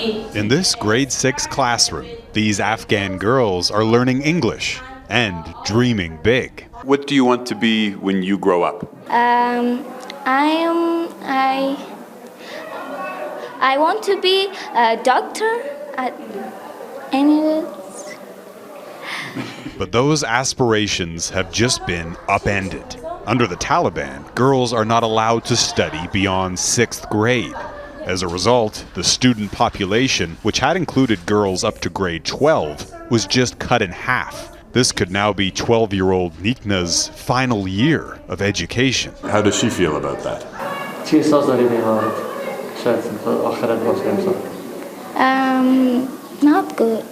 In this grade 6 classroom, these Afghan girls are learning English and dreaming big. What do you want to be when you grow up? I want to be a doctor. But those aspirations have just been upended. Under the Taliban, girls are not allowed to study beyond 6th grade. As a result, the student population, which had included girls up to grade 12, was just cut in half. This could now be 12-year-old Nikna's final year of education. How does she feel about that? Not good.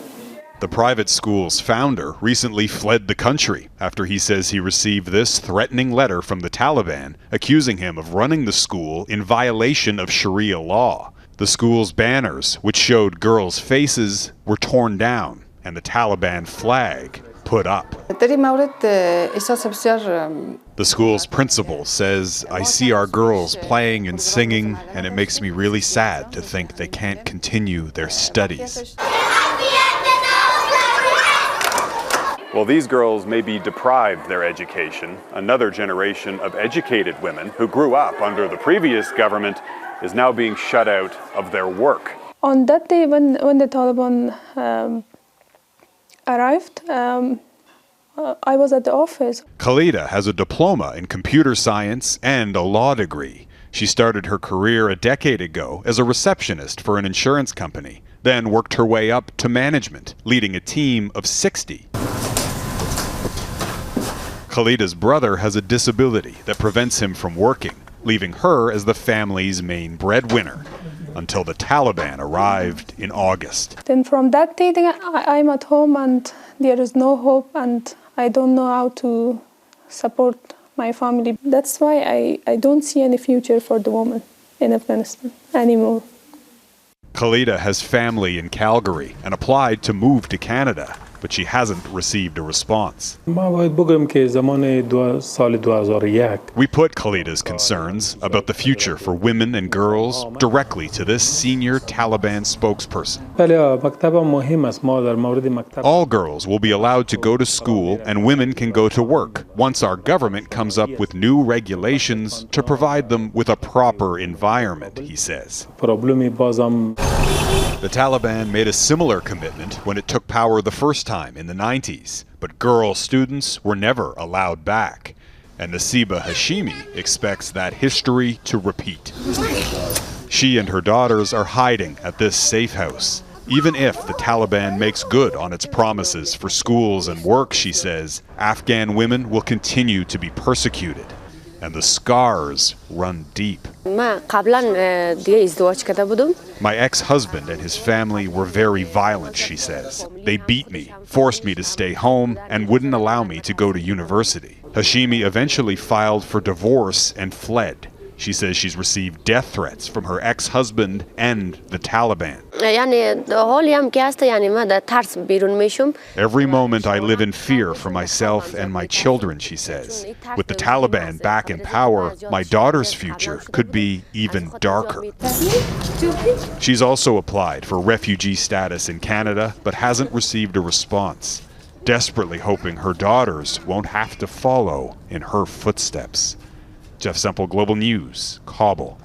The private school's founder recently fled the country after he says he received this threatening letter from the Taliban accusing him of running the school in violation of Sharia law. The school's banners, which showed girls' faces, were torn down and the Taliban flag put up. The school's principal says, "I see our girls playing and singing, and it makes me really sad to think they can't continue their studies." Well, these girls may be deprived their education. Another generation of educated women who grew up under the previous government is now being shut out of their work. On that day when the Taliban arrived, I was at the office. Khalida has a diploma in computer science and a law degree. She started her career a decade ago as a receptionist for an insurance company, then worked her way up to management, leading a team of 60. Khalida's brother has a disability that prevents him from working, leaving her as the family's main breadwinner, until the Taliban arrived in August. Then from that day, I'm at home and there is no hope and I don't know how to support my family. That's why I don't see any future for the woman in Afghanistan anymore. Khalida has family in Calgary and applied to move to Canada, but she hasn't received a response. We put Khalida's concerns about the future for women and girls directly to this senior Taliban spokesperson. All girls will be allowed to go to school and women can go to work once our government comes up with new regulations to provide them with a proper environment, he says. The Taliban made a similar commitment when it took power the first time in the 90s, but girl students were never allowed back. And Nasiba Hashimi expects that history to repeat. She and her daughters are hiding at this safe house. Even if the Taliban makes good on its promises for schools and work, she says, Afghan women will continue to be persecuted. And the scars run deep. My ex-husband and his family were very violent, she says. They beat me, forced me to stay home, and wouldn't allow me to go to university. Hashimi eventually filed for divorce and fled. She says she's received death threats from her ex-husband and the Taliban. Every moment I live in fear for myself and my children, she says. With the Taliban back in power, my daughter's future could be even darker. She's also applied for refugee status in Canada, but hasn't received a response, desperately hoping her daughters won't have to follow in her footsteps. Jeff Semple, Global News, Kabul.